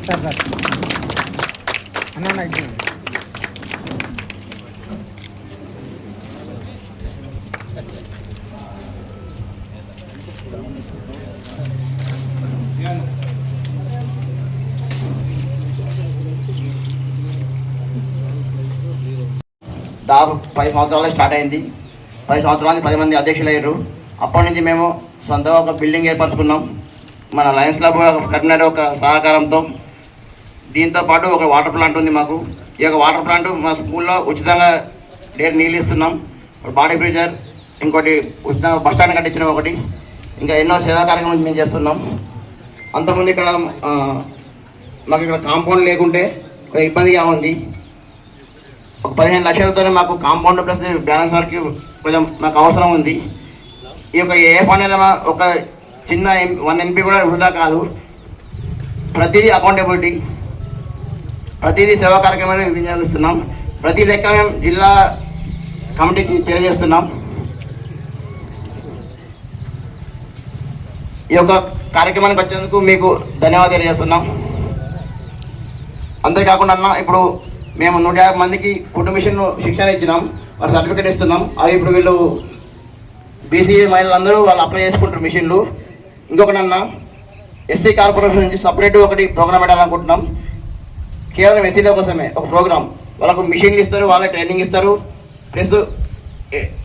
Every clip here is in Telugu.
సార్ సార్ అన్న ఇది దాదాపు 10 సంవత్సరాలు స్టార్ట్ అయింది. 10 సంవత్సరాలకి 10 మంది అధ్యక్షులు అయ్యారు. అప్పటి నుంచి మేము సొంతంగా ఒక బిల్డింగ్ ఏర్పరచుకున్నాం. మన లయన్స్ క్లబ్ కరీంనగర్ ఒక సహకారంతో. దీంతో పాటు ఒక వాటర్ ప్లాంట్ ఉంది మాకు. ఈ యొక్క వాటర్ ప్లాంట్ మా స్కూల్లో ఉచితంగా నీళ్ళు ఇస్తున్నాం. బాడీ బ్రీజర్, ఇంకోటి ఉచితంగా బస్ స్టాండ్ కట్టించిన ఒకటి, ఇంకా ఎన్నో సేవా కార్యక్రమాలు మేము చేస్తున్నాం. అంతకుముందు ఇక్కడ మాకు ఇక్కడ కాంపౌండ్ లేకుంటే ఒక ఇబ్బందిగా ఉంది. ఒక 15 లక్షలతోనే మాకు కాంపౌండ్ ప్లస్ బ్యాలెన్స్ వర్క్ కొంచెం మాకు అవసరం ఉంది. ఈ యొక్క ఏ ఫండ్ అయినా ఒక చిన్న 1 MP కూడా వృధా కాదు. ప్రతిదీ అకౌంటబిలిటీ, ప్రతిదీ సేవా కార్యక్రమాన్ని వినియోగిస్తున్నాం. ప్రతి లెక్క మేము జిల్లా కమిటీకి తెలియజేస్తున్నాం. ఈ యొక్క కార్యక్రమానికి వచ్చేందుకు మీకు ధన్యవాదాలు తెలియజేస్తున్నాం. అంతేకాకుండా ఇప్పుడు మేము 150 మందికి కుటుంబ మిషన్ శిక్షణ ఇచ్చినాం. వాళ్ళ సర్టిఫికేట్ ఇస్తున్నాం. అవి ఇప్పుడు వీళ్ళు బీసీ మహిళలందరూ వాళ్ళు అప్లై చేసుకుంటారు మిషన్లు. ఇంకొకటన్నా ఎస్సీ కార్పొరేషన్ నుంచి సపరేట్ ఒకటి ప్రోగ్రామ్ పెట్టాలనుకుంటున్నాం. కేవలం ఎస్సీల కోసమే ఒక ప్రోగ్రామ్. వాళ్ళకు మిషన్లు ఇస్తారు, వాళ్ళకి ట్రైనింగ్ ఇస్తారు, ప్లస్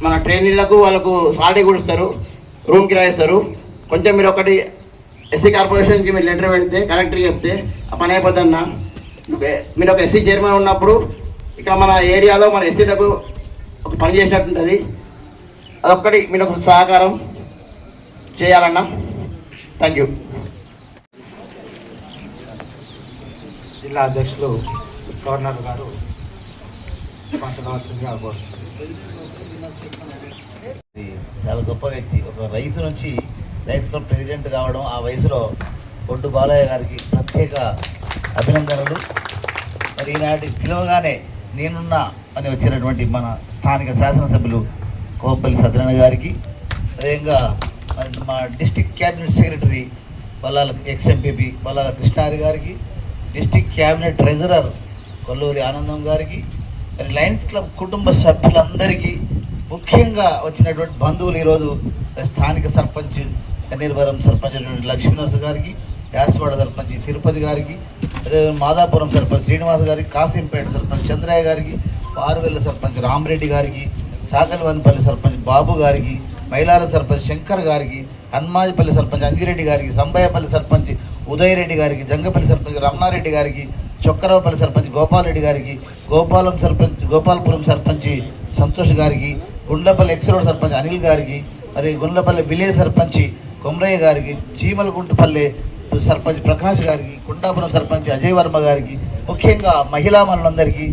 మన ట్రైనింగ్లకు వాళ్ళకు సాలరీ కూడా ఇస్తారు, రూమ్ కిరాయి ఇస్తారు. కొంచెం మీరు ఒకటి ఎస్సీ కార్పొరేషన్కి మీరు లెటర్ పెడితే కలెక్టర్కి చెప్తే ఆ పని అయిపోద్దన్న. మీరు ఒక ఎస్సీ చైర్మన్ ఉన్నప్పుడు ఇక్కడ మన ఏరియాలో మన ఎస్సీలకు ఒక పని చేసినట్టుంటుంది. అదొక్కటి మీరు ఒక సహకారం చేయాలన్నా. Thank you. జిల్లా అధ్యక్షులు గవర్నర్ గారు మాట్లాడవలసిందిగా కోరుతున్నాను. చాలా గొప్ప వ్యక్తి. ఒక రైతు నుంచి రైతు క్లబ్ ప్రెసిడెంట్ కావడం, ఆ వయసులో బొడ్డు బాలయ్య గారికి ప్రత్యేక అభినందనలు. మరి ఈనాటి పిలవగానే నేనున్నా అని వచ్చినటువంటి మన స్థానిక శాసనసభ్యులు కోంపల్లి సత్యనారాయణ గారికి, అదేవిధంగా మా district cabinet secretary Vallala ex MPP Vallala Krishnari గారికి, డిస్టిక్ క్యాబినెట్ ట్రెజరర్ కొల్లూరి ఆనందం గారికి, మరి లయన్స్ క్లబ్ కుటుంబ సభ్యులందరికీ, ముఖ్యంగా వచ్చినటువంటి బంధువులు, ఈరోజు స్థానిక సర్పంచ్ కన్నీర్వరం సర్పంచ్ లక్ష్మీనరసు గారికి, యాసవాడ సర్పంచ్ తిరుపతి గారికి, అదే మాదాపురం సర్పంచ్ శ్రీనివాస్ గారికి, కాసింపేట సర్పంచ్ చంద్రయ్య గారికి, పారువెల్ల సర్పంచ్ రామరెడ్డి గారికి, చాకలివన్పల్లి సర్పంచ్ బాబు గారికి, మైలార సర్పంచ్ శంకర్ గారికి, హన్మాజిపల్లి సర్పంచ్ అంజిరెడ్డి గారికి, సంబయ్యపల్లి సర్పంచ్ ఉదయరెడ్డి గారికి, జంగపల్లి సర్పంచ్ రమణారెడ్డి గారికి, చొక్కరావుపల్లి సర్పంచ్ గోపాలరెడ్డి గారికి, గోపాలపురం సర్పంచ్ సంతోష్ గారికి, గుండ్లపల్లి ఎక్స్-రోడ్ సర్పంచ్ అనిల్ గారికి, మరి గుండ్లపల్లి విలేజ్ సర్పంచ్ కొమరయ్య గారికి, చీమలగుంటపల్లి సర్పంచ్ ప్రకాష్ గారికి, కుండాపురం సర్పంచ్ అజయ్ వర్మ గారికి, ముఖ్యంగా మహిళా మనులందరికీ,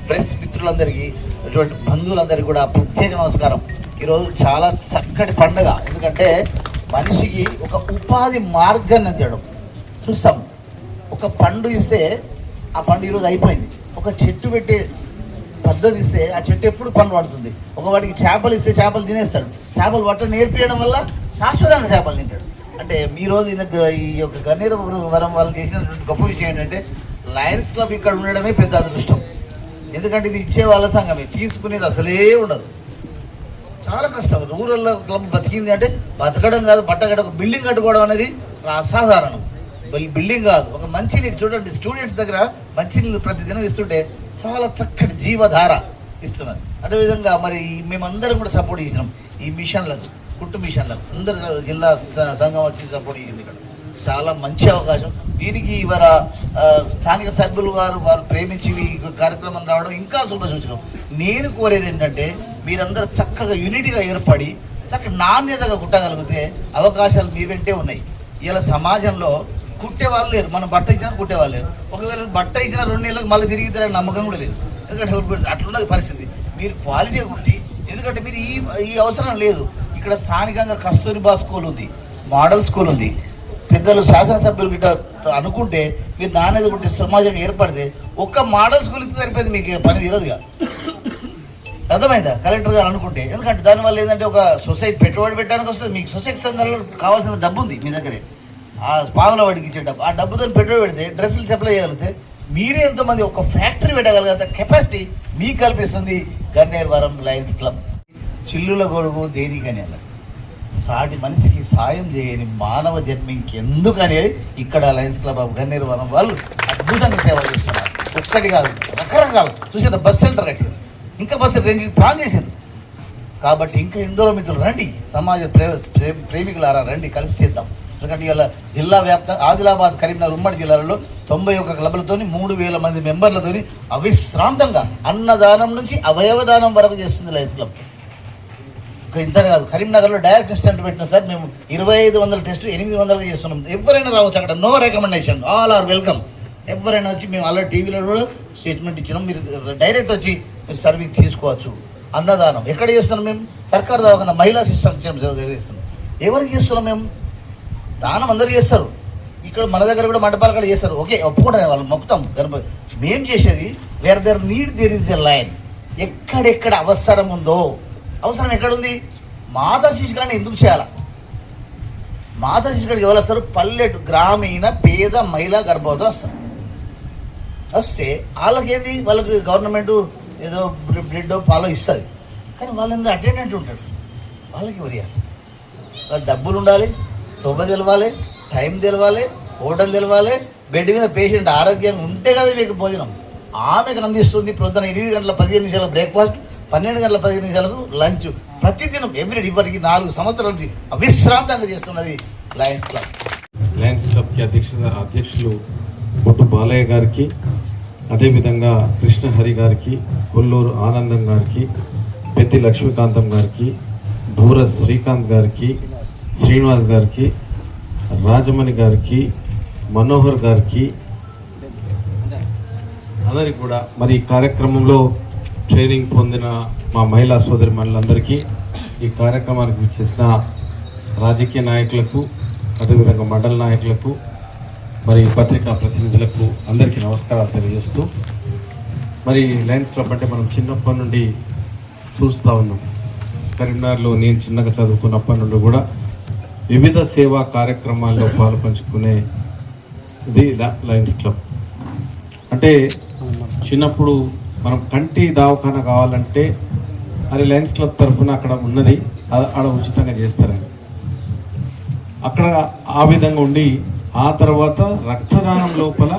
ప్రెస్ మిత్రులందరికీ, ఇటువంటి బంధువులందరికీ కూడా ప్రత్యేక నమస్కారం. ఈరోజు చాలా చక్కటి పండుగ. ఎందుకంటే మనిషికి ఒక ఉపాధి మార్గాన్ని అందించడం చూస్తాం. ఒక పండు ఇస్తే ఆ పండు ఈరోజు అయిపోయింది. ఒక చెట్టు పెట్టే పద్ధతి ఇస్తే ఆ చెట్టు ఎప్పుడు పండు పడుతుంది. ఒక వాటికి చేపలు ఇస్తే చేపలు తినేస్తాడు. చేపలు పట్ట నేర్పించడం వల్ల శాశ్వతంగా చేపలు తింటాడు. అంటే ఈ రోజు ఈ యొక్క గన్నీరవరం వాళ్ళు చేసినటువంటి గొప్ప విషయం ఏంటంటే లయన్స్ క్లబ్ ఇక్కడ ఉండడమే పెద్ద అదృష్టం. ఎందుకంటే ఇది ఇచ్చే వాళ్ళ సంఘమే, తీసుకునేది అసలే ఉండదు. చాలా కష్టం. రూరల్ క్లబ్ బతికింది అంటే బతకడం కాదు, ఒక బిల్డింగ్ కట్టుకోవడం అనేది అసాధారణం. బిల్డింగ్ కాదు, ఒక మంచినీళ్ళు చూడండి, స్టూడెంట్స్ దగ్గర మంచినీళ్ళు ప్రతిదినం ఇస్తుంటే చాలా చక్కటి జీవధార ఇస్తున్నది. అదేవిధంగా మరి మేమందరం కూడా సపోర్ట్ చేసినాం ఈ మిషన్లకు, కుట్టు మిషన్లకు. అందరు జిల్లా సంఘం వచ్చి సపోర్ట్ చేసింది. ఇక్కడ చాలా మంచి అవకాశం. దీనికి ఇవాళ స్థానిక సభ్యులు వారు ప్రేమించి ఈ కార్యక్రమం రావడం ఇంకా శుభసూచనం. నేను కోరేది ఏంటంటే మీరందరూ చక్కగా యూనిటీగా ఏర్పడి చక్కగా నాణ్యతగా కుట్టగలిగితే అవకాశాలు మీ వెంటే ఉన్నాయి. ఇలా సమాజంలో కుట్టే వాళ్ళు లేరు. మనం బట్ట ఇచ్చినా కుట్టే వాళ్ళు లేరు. ఒకవేళ బట్ట ఇచ్చిన 2 నెలలకు మళ్ళీ తిరిగితారని నమ్మకం కూడా లేదు. ఎందుకంటే అట్లున్నది పరిస్థితి. మీరు క్వాలిటీగా కుట్టి, ఎందుకంటే మీరు ఈ అవసరం లేదు. ఇక్కడ స్థానికంగా కస్తూరిబా స్కూల్ ఉంది, మోడల్ స్కూల్ ఉంది. పెద్దలు శాసనసభ్యులు గిట్ట అనుకుంటే మీరు నాణ్యత కుట్టే సమాజం ఏర్పడితే ఒక్క మోడల్ స్కూల్ ఇస్తే సరిపోయింది, మీకు పని తీరదుగా. అర్థమైందా? కలెక్టర్ గారు అనుకుంటే. ఎందుకంటే దానివల్ల ఏంటంటే ఒక సొసైటీ పెట్టుబడి పెట్టడానికి వస్తుంది. మీకు సొసైటీ సంఘాలలో కావాల్సిన డబ్బు ఉంది మీ దగ్గరే. ఆ పాముల వాడికి ఇచ్చే డబ్బు, ఆ డబ్బుతో పెట్రోల్ పెడితే డ్రెస్సులు సప్లై చేయగలిగితే మీరే ఎంతమంది ఒక ఫ్యాక్టరీ పెట్టగలిగితే కెపాసిటీ మీకు కల్పిస్తుంది గన్నేరువరం లయన్స్ క్లబ్. చిల్లుల గొడుగు దేనికని అలా సాటి మనిషికి సాయం చేయని మానవ జన్మ ఇంకెందుకని ఇక్కడ లయన్స్ క్లబ్ ఆఫ్ గన్నేరువరం వాళ్ళు అద్భుతంగా సేవలు చేస్తున్నారు. ఒక్కటి కాదు, రకరకాలు చూసిన బస్ సెంటర్ కట్టారు, ఇంకా బస్సు రెండు ప్లాన్ చేశారు. కాబట్టి ఇంకా ఎందరో మిత్రులు రండి, సమాజ ప్రేమికులారా రండి, కలిసి చేద్దాం. ఎందుకంటే ఇలా జిల్లా వ్యాప్తంగా ఆదిలాబాద్, కరీంనగర్ ఉమ్మడి జిల్లాలలో 91 క్లబ్లతో 3000 మంది మెంబర్లతో అవిశ్రాంతంగా అన్నదానం నుంచి అవయవదానం వరకు చేస్తుంది లయన్స్ క్లబ్. ఇంతనే కాదు, కరీంనగర్లో డయాగ్నోస్టిక్ సెంటర్ పెట్టిన సార్ మేము 2500 టెస్ట్ 800 చేస్తున్నాం. ఎవరైనా రావచ్చు, అక్కడ no recommendation, all are welcome. ఎవరైనా వచ్చి మేము ఆల్రెడీ టీవీలో కూడా స్టేట్మెంట్ ఇచ్చినాం, మీరు డైరెక్ట్ వచ్చి మీరు సర్వీస్ తీసుకోవచ్చు. అన్నదానం ఎక్కడ చేస్తున్నాం మేము? సర్కారు దవాఖాన మహిళా శిశు సంక్షేమ సేవ చేస్తున్నాం. ఎవరికి చేస్తున్నాం మేము? దానం అందరూ చేస్తారు, ఇక్కడ మన దగ్గర కూడా మండపాలు కూడా చేస్తారు. ఓకే, ఒప్పుకుంటారు, వాళ్ళు మొక్కుతాం. మేము చేసేది where there need there is a line. ఎక్కడెక్కడ అవసరం ఉందో, అవసరం ఎక్కడుంది? మాతా శిశువుని ఎందుకు చేయాలా? మాతా శిశువుడికి ఎవరు వస్తారు? పల్లెటు గ్రామీణ పేద మహిళా గర్భవతులు వస్తారు. వస్తే వాళ్ళకేంది, వాళ్ళకి గవర్నమెంట్ ఏదో బ్రెడ్ పాలో ఇస్తుంది, కానీ వాళ్ళందరూ అటెండెంట్ ఉంటాడు, వాళ్ళకి ఎవరు ఇవ్వాలి? వాళ్ళకి డబ్బులు ఉండాలి, తొవ్వ తెలవాలి, టైం తెలవాలి, హోటల్ తెలవాలి, బెడ్ మీద పేషెంట్ ఆరోగ్యంగా ఉంటే కదా మీకు భోజనం. ఆమెకు అందిస్తుంది ప్రొద్దున 8 గంటల 15 నిమిషాల బ్రేక్ఫాస్ట్, 12 గంటల 15 నిమిషాలకు లంచ్. ప్రతిదినం ఎవ్రీడే ఇప్పటికి 4 సంవత్సరాల నుంచి అవిశ్రాంతంగా చేస్తున్నది లయన్స్ క్లబ్. లయన్స్ క్లబ్కి అధ్యక్షులు బొట్టు బాలయ్య గారికి, అదేవిధంగా కృష్ణహరి గారికి, కొల్లూరు ఆనందం గారికి, పెద్ది లక్ష్మీకాంతం గారికి, బూర శ్రీకాంత్ గారికి, శ్రీనివాస్ గారికి, రాజమణి గారికి, మనోహర్ గారికి, అందరికి కూడా మరి ఈ కార్యక్రమంలో ట్రైనింగ్ పొందిన మా మహిళా సోదరి మనులందరికీ, ఈ కార్యక్రమానికి చేసిన రాజకీయ నాయకులకు, అదేవిధంగా మండల నాయకులకు, మరి పత్రికా ప్రతినిధులకు అందరికీ నమస్కారాలు తెలియజేస్తూ, మరి లయన్స్ క్లబ్ అంటే మనం చిన్నప్పటి నుండి చూస్తూ ఉన్నాం. కరీంనగర్లో నేను చిన్నగా చదువుకున్నప్పటి నుండి కూడా వివిధ సేవా కార్యక్రమాల్లో పాలు పంచుకునేది లయన్స్ క్లబ్. అంటే చిన్నప్పుడు మనం కంటి దవాఖాన కావాలంటే అది లయన్స్ క్లబ్ తరఫున అక్కడ ఉన్నది, అక్కడ ఉచితంగా చేస్తారని అక్కడ ఆ విధంగా ఉండి, ఆ తర్వాత రక్తదానం లోపల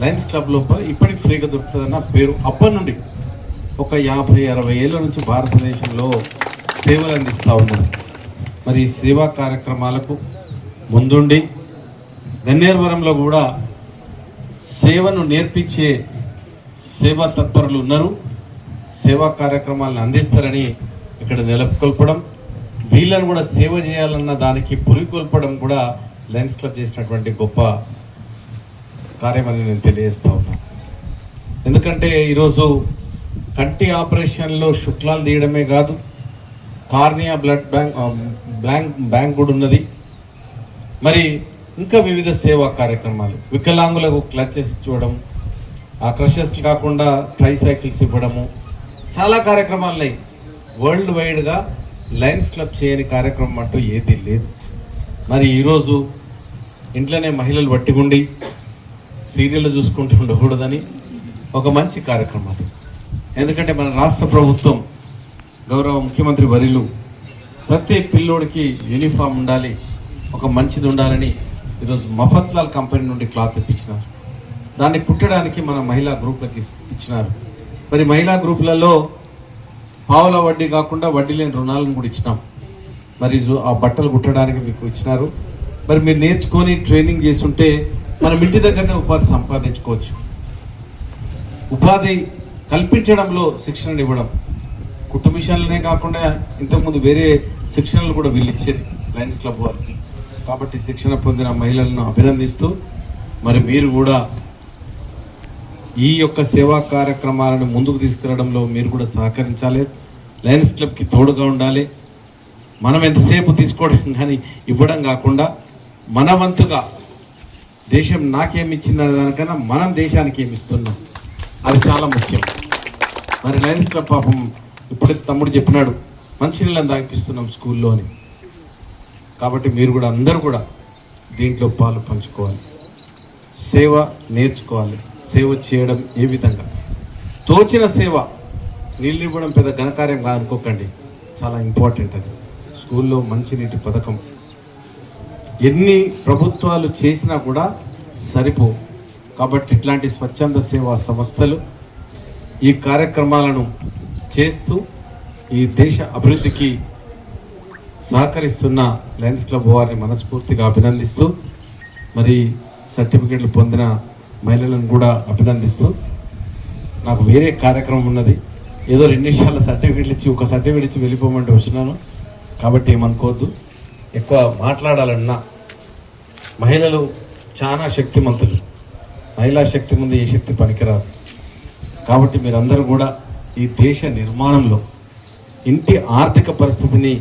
లయన్స్ క్లబ్ లోపల ఇప్పటికి ఫ్రీగా దొరుకుతుందన్న పేరు. అప్పటి నుండి ఒక 50-60 ఏళ్ళ నుంచి భారతదేశంలో సేవలు అందిస్తూ ఉన్నారు. మరి ఈ సేవా కార్యక్రమాలకు ముందుండి గన్నేరువరంలో కూడా సేవను నేర్పించే సేవా తత్పరులు ఉన్నారు. సేవా కార్యక్రమాలను అందిస్తారని ఇక్కడ నెలకొల్పడం, వీళ్ళను కూడా సేవ చేయాలన్న దానికి పురికొల్పడం కూడా లయన్స్ క్లబ్ చేసినటువంటి గొప్ప కార్యం అని నేను తెలియజేస్తా ఉన్నాను. ఎందుకంటే ఈరోజు కంటి ఆపరేషన్లో శుక్లాలు తీయడమే కాదు, కార్నియా బ్లడ్ బ్యాంక్ కూడా ఉన్నది. మరి ఇంకా వివిధ సేవా కార్యక్రమాలు, వికలాంగులకు క్లచెస్ ఇవ్వడం, ఆ క్రషెస్ కాకుండా ట్రైసైకిల్స్ ఇవ్వడము, చాలా కార్యక్రమాలు ఉన్నాయి. వరల్డ్ వైడ్గా లయన్స్ క్లబ్ చేయని కార్యక్రమం అంటూ ఏది లేదు. మరి ఈరోజు ఇంట్లోనే మహిళలు పట్టుకుండి సీరియల్ చూసుకుంటూ ఉండకూడదని ఒక మంచి కార్యక్రమం. ఎందుకంటే మన రాష్ట్ర ప్రభుత్వం, గౌరవ ముఖ్యమంత్రి వర్యులు ప్రతి పిల్లోడికి యూనిఫామ్ ఉండాలి, ఒక మంచిది ఉండాలని ఈరోజు మఫత్లాల్ కంపెనీ నుండి క్లాత్ ఇప్పించినారు. దాన్ని కుట్టడానికి మన మహిళా గ్రూప్లకి ఇచ్చినారు. మరి మహిళా గ్రూపులలో పావుల వడ్డీ కాకుండా వడ్డీ లేని రుణాలను కూడా ఇచ్చినాం. మరి ఆ బట్టలు కుట్టడానికి మీకు ఇచ్చినారు. మరి మీరు నేర్చుకొని ట్రైనింగ్ చేస్తుంటే మనం ఇంటి దగ్గరనే ఉపాధి సంపాదించుకోవచ్చు. ఉపాధి కల్పించడంలో శిక్షణను ఇవ్వడం, కుట్టు మిషన్లనే కాకుండా ఇంతకుముందు వేరే శిక్షణలు కూడా వీళ్ళు ఇచ్చేది లయన్స్ క్లబ్ వారికి. కాబట్టి శిక్షణ పొందిన మహిళలను అభినందిస్తూ, మరి మీరు కూడా ఈ యొక్క సేవా కార్యక్రమాలను ముందుకు తీసుకురావడంలో మీరు కూడా సహకరించాలి, లయన్స్ క్లబ్కి తోడుగా ఉండాలి. మనం ఎంతసేపు తీసుకోవడం కానీ ఇవ్వడం కాకుండా మన వంతుగా దేశం నాకేమి ఇచ్చిందనే దానికన్నా మనం దేశానికి ఏమి ఇస్తున్నాం, అది చాలా ముఖ్యం. మరి లయన్స్ క్లబ్ పాపం ఇప్పుడే తమ్ముడు చెప్పినాడు, మంచినీళ్ళని తాగిపిస్తున్నాం స్కూల్లో అని. కాబట్టి మీరు కూడా అందరూ కూడా దీంట్లో పాలు పంచుకోవాలి, సేవ నేర్చుకోవాలి. సేవ చేయడం ఏ విధంగా, తోచిన సేవ. నీళ్ళు ఇవ్వడం పెద్ద ఘనకార్యం కాదు అనుకోకండి, చాలా ఇంపార్టెంట్ అది. స్కూల్లో మంచినీటి పథకం ఎన్ని ప్రభుత్వాలు చేసినా కూడా సరిపోవు. కాబట్టి ఇట్లాంటి స్వచ్ఛంద సేవా సంస్థలు ఈ కార్యక్రమాలను చేస్తూ ఈ దేశ అభివృద్ధికి సహకరిస్తున్న లయన్స్ క్లబ్ వారిని మనస్ఫూర్తిగా అభినందిస్తూ, మరి సర్టిఫికెట్లు పొందిన మహిళలను కూడా అభినందిస్తూ, నాకు వేరే కార్యక్రమం ఉన్నది, ఏదో 2 నిమిషాల సర్టిఫికెట్లు ఇచ్చి ఒక సర్టిఫికెట్ ఇచ్చి వెళ్ళిపోమంటే వచ్చినాను. కాబట్టి ఏమనుకోవద్దు, ఎక్కువ మాట్లాడాలన్నా. మహిళలు చాలా శక్తిమంతులు, మహిళా శక్తి ముందు ఏ శక్తి పనికిరాదు. కాబట్టి మీరందరూ కూడా ఈ దేశ నిర్మాణంలో, ఇంటి ఆర్థిక పరిస్థితిని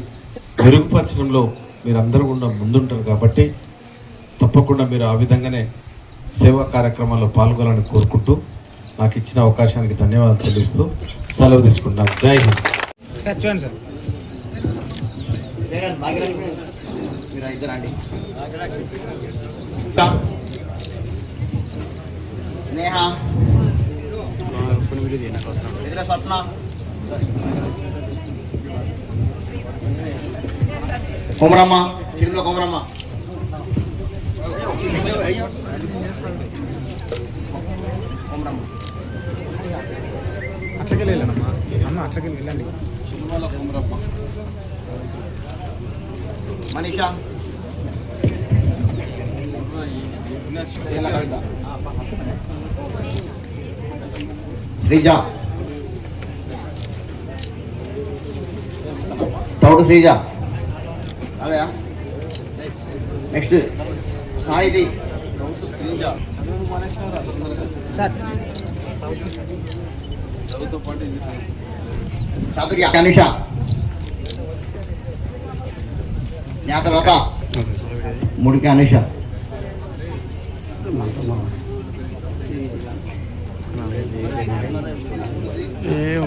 మెరుగుపరచడంలో మీరందరూ కూడా ముందుంటారు. కాబట్టి తప్పకుండా మీరు ఆ విధంగానే సేవా కార్యక్రమాల్లో పాల్గొనాలని కోరుకుంటూ, నాకు ఇచ్చిన అవకాశానికి ధన్యవాదాలు తెలియజేస్తూ సెలవు తీసుకుంటాం. జై హింద్. సార్ చూడండి సార్. మీరు ఇద్దరండి. నేహ, ఇద్దరు స్వప్న, కొమరమ్మ, చిరులో కొమరమ్మ, కొమరమ్మ, అట్లకెళ్ళి వెళ్ళానమ్మా అమ్మ, అట్లకెళ్ళి వెళ్ళండి. మనీషా, శ్రీజ, తౌడు శ్రీజ, అదే నెక్స్ట్ సాయిది, సార్ చాతుర్య, అనుష, జ్ఞాత లత, ముడికి అనుష, ఏ